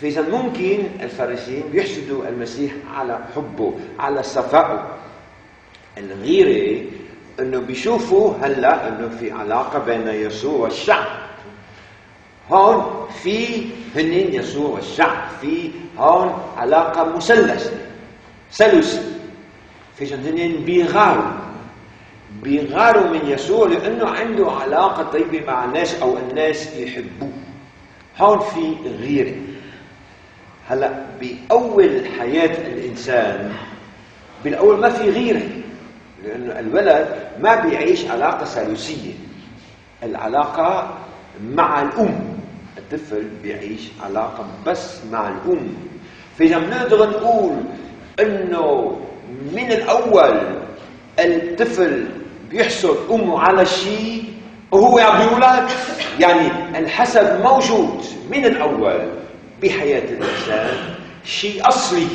فإذا ممكن الفارسيين بيحسدوا المسيح على حبه، على صفائه. الغيرة انه بيشوفوا هلا انه في علاقة بين يسوع والشعب. هون في هنين يسوع والشعب، في هون علاقة مثلثة ثالوثة. فإذا هنين بيغاروا من يسوع لأنه عنده علاقة طيبة مع الناس أو الناس يحبوه. هون في غيرة. هلا بأول حياة الإنسان بالأول ما في غيرة، لأنه الولد ما بيعيش علاقة ثالوثية. العلاقة مع الأم، الطفل بيعيش علاقة بس مع الأم. فإذا بنقدر نقول إنه من الأول الطفل بيحسد أمه على شيء وهو عم بيولد، يعني الحسد موجود من الأول بحياة الإنسان، شيء أصلي.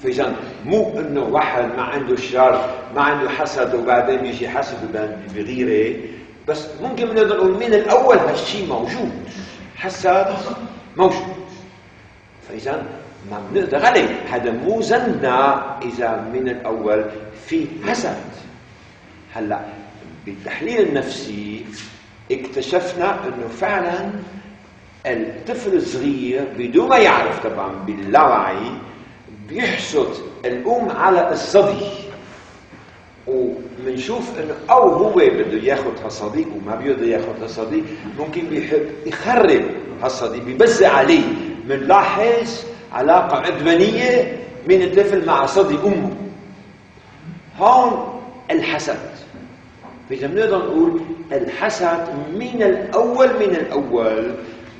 فإذا مو إنه واحد ما عنده شر، ما عنده حسد وبعدين يجي حسد بغيره، بس ممكن نقدر نقول من الأول هالشيء موجود، حسد موجود. فإذا ما بنقدر عليه، هذا مو ذنبنا إذا من الأول في حسد. هلا بالتحليل النفسي اكتشفنا إنه فعلا الطفل الصغير بدون ما يعرف طبعا باللاوعي بيحسد الأم على الصبي، ومنشوف انه او هو بده ياخذ هالصديق وما بيقدر ياخذ هالصديق، ممكن بيحب يخرب هالصديق، بيبزع عليه. منلاحظ علاقة عدوانية من الطفل مع صديق امه. هون الحسد. فإذا بنقدر نقول الحسد من الأول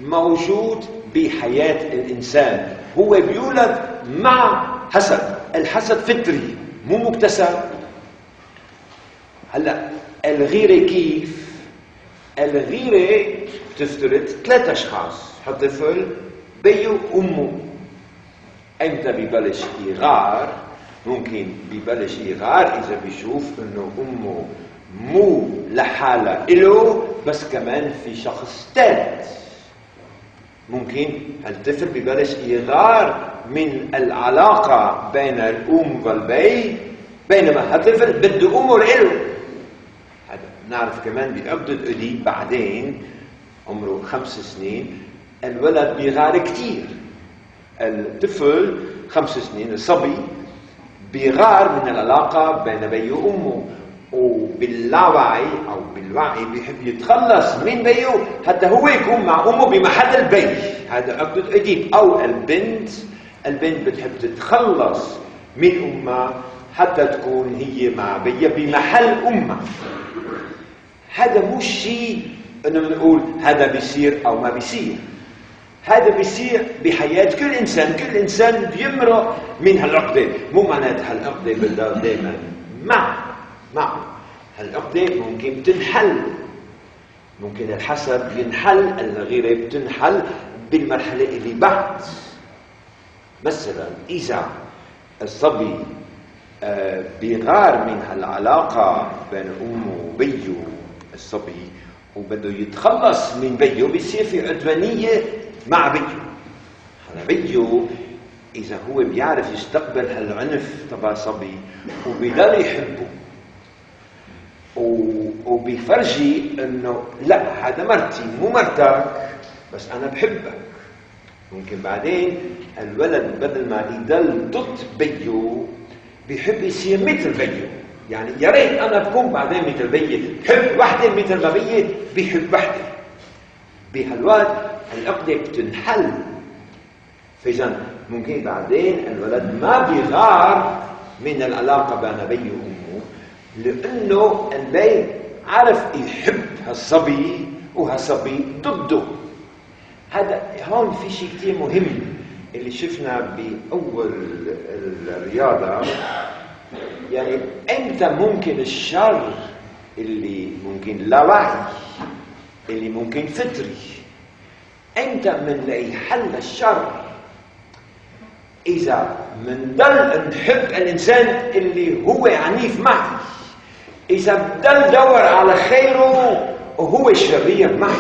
موجود بحياة الإنسان، هو بيولد مع حسد. الحسد فطري مو مكتسب. هلا الغيرة كيف؟ الغيرة تفترض 3 أشخاص، الطفل بيه وأمه. أمتى بيبلش يغار؟ ممكن بيبلش يغار إذا بيشوف إنه أمه مو لحالة إله، بس كمان في شخص ثالث. ممكن الطفل بيبلش يغار من العلاقة بين الأم والبي، بينما الطفل بده أمه لإله. هذا نعرف كمان بعقد الأديب بعدين عمره 5 سنين الولد بيغار كتير. الطفل 5 سنين الصبي بيغار من العلاقة بين بيه وأمه، وباللاوعي أو بالوعي بيحب يتخلص من بيه حتى هو يكون مع أمه بمحل البي. هذا عقد الأديب. أو البنت بتحب تتخلص من أمها حتى تكون هي مع بيها بمحل أمها. هذا مو شيء إنه بنقول هذا بيصير أو ما بيصير. هذا بيصير بحياة كل إنسان. كل إنسان بيمرق من هالعقدة. مو معناتها هالعقدة بالله دائما مع هالعقدة ممكن تنحل. ممكن الحسد ينحل، الغيرة بتنحل بالمرحلة اللي بعد. مثلا إذا الصبي بيغار من هالعلاقة بين أمه وبيه الصبي وبده يتخلص من بيه، بيصير في عدوانية مع بيه. هذا بيه إذا هو بيعرف يستقبل هالعنف تبع صبي وبيضل يحبه وبيفرجي إنه لا هذا مرتي مو مرتك بس أنا بحبك، ممكن بعدين الولد بدل ما يضل ضد بيه بيحب يصير مثل بيه. يعني يا ريت أنا بكون بعدين مثل بيه، بحب وحدة مثل ما بيه بيحب وحدة. بهالوقت العقدة بتنحل. فإذا ممكن بعدين الولد ما بيغار من العلاقة بين بيه وأمه، لأنه البي عرف يحب هالصبي وهالصبي ضده. هذا هون في شيء كتير مهم اللي شفنا بأول الرياضة. يعني أنت ممكن الشر اللي ممكن لا وعي، اللي ممكن فطري، أنت من لا يحل الشر إذا منضل نحب الإنسان اللي هو عنيف معي، إذا بدل دور على خيره وهو شرير معي.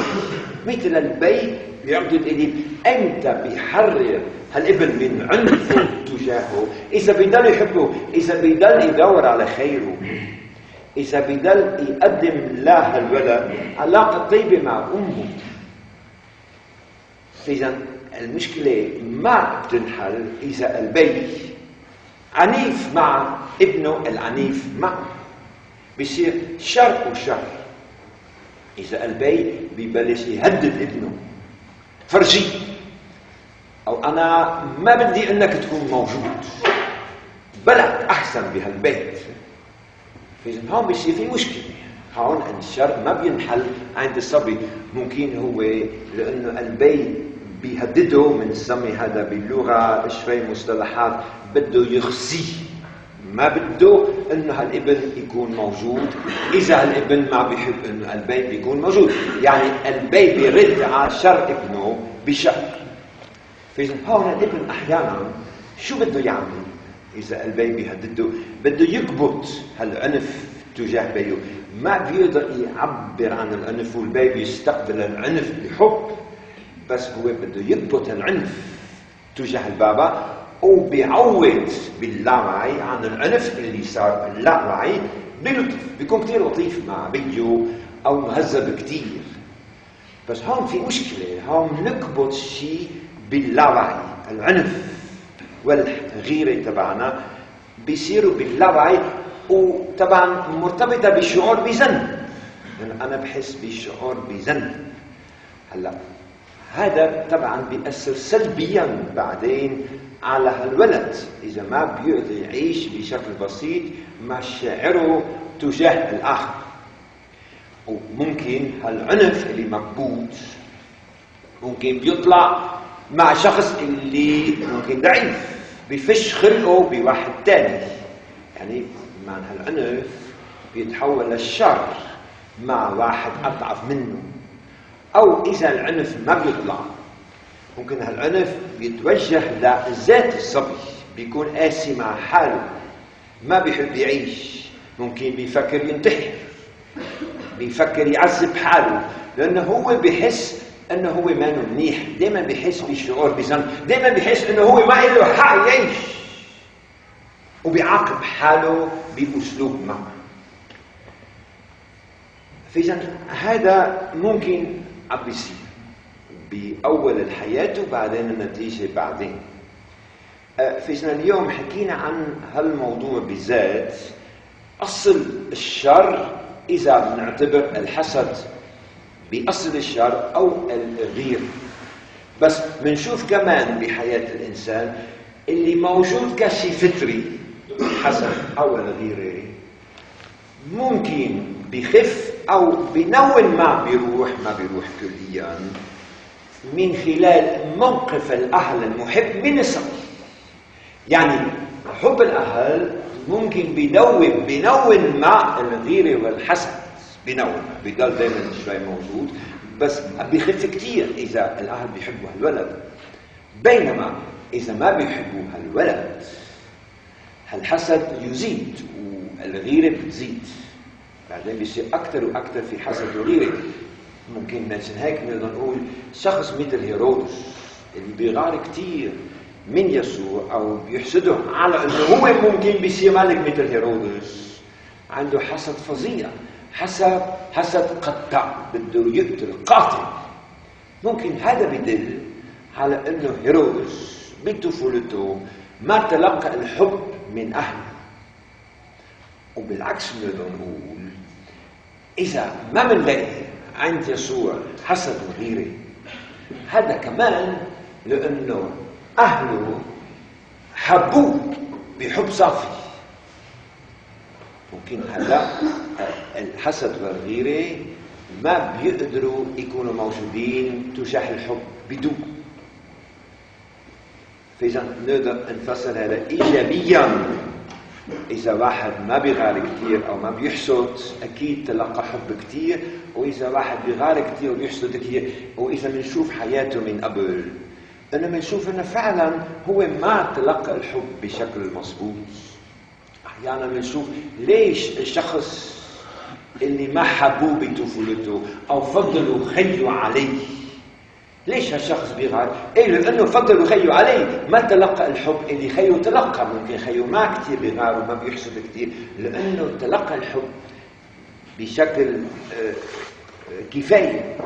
مثل البي بيعطي الأديب أنت بيحرر هالابن من عنفه تجاهه، إذا بيضل يحبه، إذا بيضل يدور على خيره، إذا بيضل يقدم له الولد علاقة طيبة مع أمه. إذا المشكلة ما بتنحل إذا البي عنيف مع ابنه العنيف معه، بيصير شر وشر. إذا البي ببلش يهدد ابنه، فرجيه، أو أنا ما بدي إنك تكون موجود، بلد أحسن بهالبيت، فإذا هون بيصير في مشكلة. هون الشر ما بينحل عند الصبي. ممكن هو لأنه البي بيهدده، من سمي هذا باللغة شوي مصطلحات، بده يخزيه، ما بده انه هالابن يكون موجود. اذا هالابن ما بيحب انه البي بيكون موجود، يعني البي بيرد على شر ابنه بشر. فاذا هون الابن احيانا شو بده يعمل؟ اذا البي بيهدده بده يكبت هالعنف تجاه بيه، ما بيقدر يعبر عن العنف، والبي بيستقبل العنف بحب، بس هو بده يكبت العنف تجاه البابا، وبيعوض باللاوعي عن العنف اللي صار اللاوعي بلطف، بيكون كتير لطيف مع بيو او مهذب كتير. بس هون في مشكلة، هون نكبت شيء باللاوعي، العنف والغيرة تبعنا بيصيروا باللاوعي، وطبعا مرتبطة بالشعور بذنب، يعني أنا بحس بالشعور بذنب. هلا هذا طبعا بيأثر سلبيا بعدين على هالولد إذا ما بيقدر يعيش بشكل بسيط مع شعره تجاه الآخر. وممكن هالعنف اللي مكبوت ممكن بيطلع مع شخص اللي ممكن ضعيف، بفش خلقه بواحد تاني، يعني مع هالعنف بيتحول للشر مع واحد أضعف منه. أو إذا العنف ما بيطلع، ممكن هالعنف بيتوجه لذات الصبي، بيكون قاسي مع حاله، ما بيحب يعيش، ممكن بيفكر ينتحر، بيفكر يعذب حاله، لأنه هو بيحس أنه هو ما منيح، دائما بيحس بالشعور بذنب، دائما بيحس أنه هو ما له حق يعيش، وبيعاقب حاله بأسلوب ما. فإذا هذا ممكن عم بيصير بأول الحياة وبعدين النتيجة بعدين. فإذا اليوم حكينا عن هالموضوع بالذات، أصل الشر إذا بنعتبر الحسد بأصل الشر أو الغير، بس بنشوف كمان بحياة الإنسان اللي موجود كشي فطري، الحسد أو الغيرة ممكن بخف أو بنوع ما بيروح كليا من خلال موقف الأهل المحب من الصبي. يعني حب الأهل ممكن بنوع ما الغيرة والحسد، بنوع ما بيضل دائما شوي موجود، بس بيخف كتير إذا الأهل بيحبوا هالولد. بينما إذا ما بيحبوا هالولد هالحسد يزيد والغيرة بتزيد، بعدين بيصير أكثر وأكثر في حسد وغيرة. ممكن مثل هيك نقدر نقول شخص مثل هيرودس اللي بيغار كتير من يسوع أو بيحسده على أنه هو ممكن بيصير ملك مثل هيرودس، عنده حسد فظيع، حسد قطع، بده يقتل قاتل. ممكن هذا بدل على أنه هيرودس بطفولته ما تلقى الحب من أهله. وبالعكس نقدر نقول إذا ما بنلاقي عند يسوع حسد وغيرة، هذا كمان لأنه أهله حبوه بحب صافي. ممكن هذا الحسد والغيرة ما بيقدروا يكونوا موجودين تجاه الحب بدون. فإذا نقدر نفسر هذا إيجابيا، إذا واحد ما بيغار كتير أو ما بيحسد أكيد تلقى حب كتير، وإذا واحد بيغار كتير وبيحسد كتير، وإذا بنشوف حياته من قبل أنه بنشوف أنه فعلا هو ما تلقى الحب بشكل مظبوط. أحيانا بنشوف ليش الشخص اللي ما حبوه بطفولته أو فضلوا خيوا عليه، ليش هالشخص بيغار؟ إيه لأنه فضلوا خيو عليه، ما تلقى الحب اللي خيو تلقى. ممكن خيو ما كتير بيغار وما بيحسد كتير، لأنه تلقى الحب بشكل كفاية.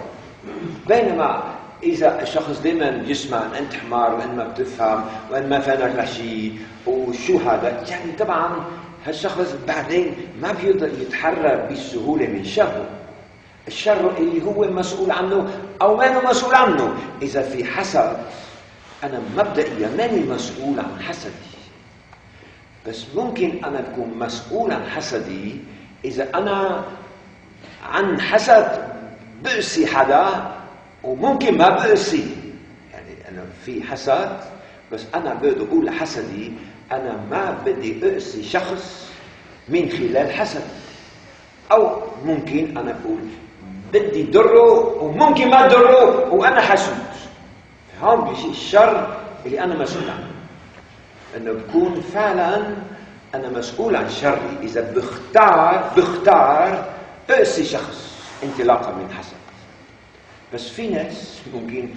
بينما إذا الشخص دائما يسمع أن أنت حمار وأن ما بتفهم وأن ما فانك لشيء وشو هذا، يعني طبعا هالشخص بعدين ما بيقدر يتحرر بسهولة من شره، الشر اللي هو مسؤول عنه أو ما هو مسؤول عنه. إذا في حسد، أنا مبدئيا ماني مسؤول عن حسدي، بس ممكن أنا أكون مسؤول عن حسدي إذا أنا عن حسد بأسي حدا، وممكن ما بأسي. يعني أنا في حسد، بس أنا بدي أقول لحسدي أنا ما بدي أأسي شخص من خلال حسد، أو ممكن أنا أقول بدي ضره وممكن ما ضره وأنا حسود. هون بيجي الشر اللي أنا مسؤول عنه، أنه بكون فعلا أنا مسؤول عن شري إذا بختار أأسي شخص انطلاقا من حسد. بس في ناس ممكن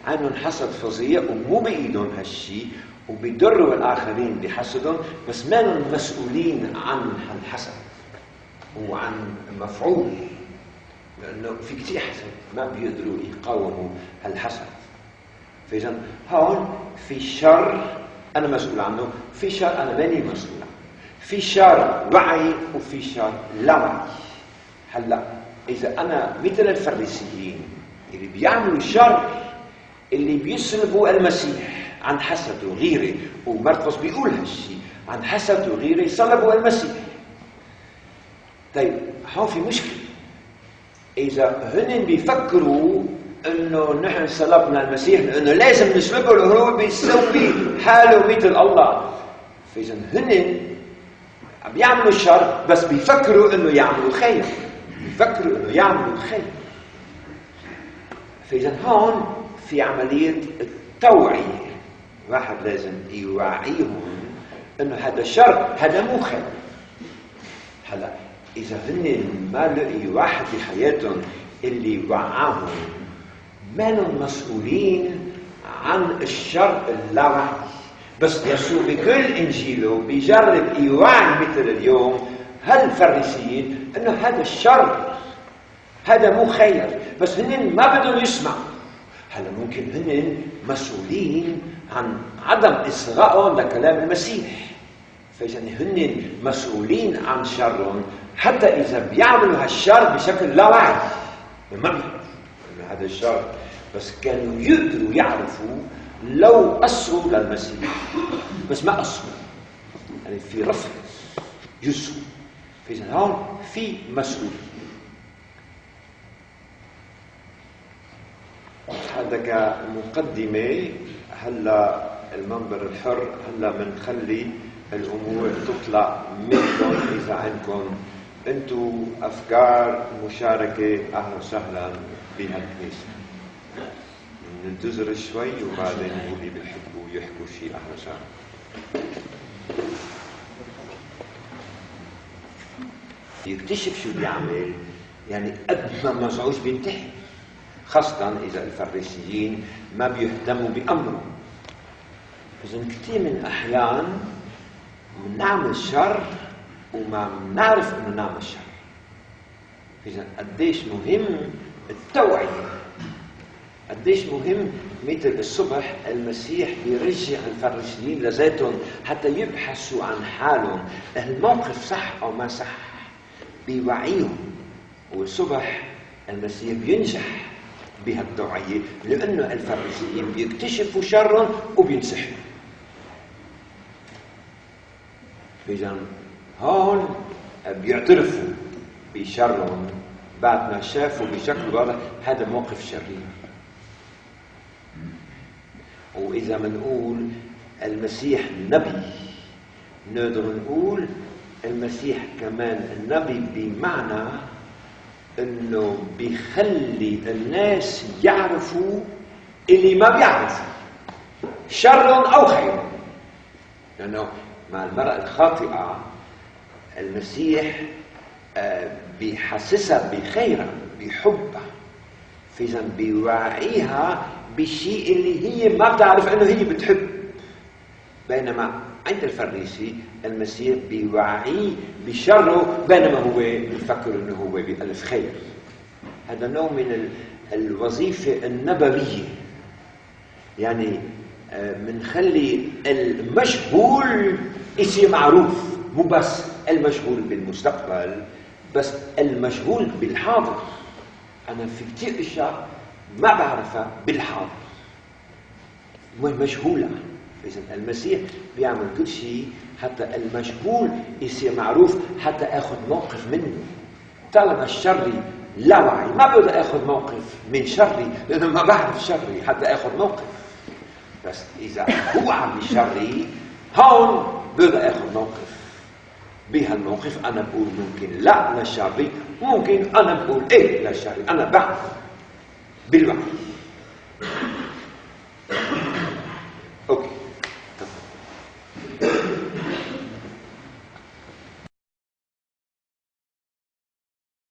عندهم حسد فظيع ومو بإيدهم هالشي وبيضروا الآخرين بحسدهم، بس ما هم مسؤولين عن هالحسد وعن مفعول، لأنه في كتير حسد ما بيقدروا يقاوموا هالحسد. فإذا هون في شر أنا مسؤول عنه، في شر أنا ماني مسؤول عنه، في شر وعي وفي شر لا وعي. هلا إذا أنا مثل الفريسيين اللي بيعملوا الشر، اللي بيسلبوا المسيح عن حسد وغيره، ومرقس بيقول هالشيء عن حسد وغيره صلبوا المسيح. طيب هون في مشكلة، إذا هن بيفكروا إنه نحن صلبنا المسيح لأنه لازم نسلبه لأنه هو بيسوي حاله مثل الله، فإذا هن بيعملوا الشر بس بيفكروا إنه يعملوا خير، بيفكروا إنه يعملوا خير. فإذا هون في عملية التوعية، واحد لازم يوعيهم إنه هذا شر، هذا مو خير. هلا إذا هن ما لقي واحد بحياتهم اللي وعاهم، ما هم مسؤولين عن الشر اللاوعي. بس يسوع بكل إنجيله بيجرب يوعي مثل اليوم هالفريسيين إنه هذا الشر، هذا مو خير، بس هن ما بدهم يسمعوا. هلا ممكن هن مسؤولين عن عدم إصغائهم لكلام المسيح، فإذا هن مسؤولين عن شرهم حتى إذا بيعملوا هالشر بشكل لا واعي. ما بيعرفوا إنه هذا الشر، بس كانوا يقدروا يعرفوا لو أصغوا للمسيح، بس ما أصغوا، يعني في رفض يسوع. فإذا هون في مسؤول. هذا كمقدمة. هلا المنبر الحر، هلا بنخلي الأمور تطلع منكم. إذا عندكم أنتم أفكار مشاركة، أهلا وسهلا بهالكنيسة. ننتظر شوي وبعدين اللي بيحبوا يحكوا شيء أهلا وسهلا. يكتشف شو بيعمل، يعني قد ما مزعوج بينتهي، خاصة إذا الفريسيين ما بيهتموا بأمره. إذن كثير من الأحيان بنعمل شر وما بنعرف إنه نعمل شر. إذن قديش مهم التوعية، قديش مهم. مثل الصبح المسيح بيرجع الفريسيين لذاتهم حتى يبحثوا عن حالهم، الموقف صح أو ما صح، بيوعيهم. والصبح المسيح بينجح بهالتوعية لأنه الفريسيين بيكتشفوا شرهم وبينسحبوا. إذن هون بيعترفوا بشرهم بعد ما شافوا بشكل واضح هذا موقف شرير. وإذا منقول المسيح نبي، نقدر نقول المسيح كمان النبي بمعنى انه بيخلي الناس يعرفوا اللي ما بيعرفوا، شر او خير. لانه مع المرأة الخاطئة المسيح بيحسسها بخيرها، بحبها، فإذا بيوعيها بالشيء اللي هي ما بتعرف انه هي بتحب. بينما عند الفريسي المسيح بيوعيه بشره بينما هو بيفكر انه هو بألف خير. هذا نوع من الوظيفة النبوية، يعني منخلي المجهول يصير معروف، مو بس المجهول بالمستقبل، بس المجهول بالحاضر. أنا في كتير أشياء ما بعرفها بالحاضر مجهولة. إذن المسيح بيعمل كل شيء حتى المجهول يصير معروف، حتى أخذ موقف منه. طالما الشري لا وعي ما بقدر أخذ موقف من شري، لأنه ما بعرف شري حتى أخذ موقف. بس إذا هو عم شري هون بقدر أخذ موقف. بهالموقف أنا بقول ممكن لا للشري، ممكن أنا بقول إيه للشري. أنا بعرف بالوعي. أوكي.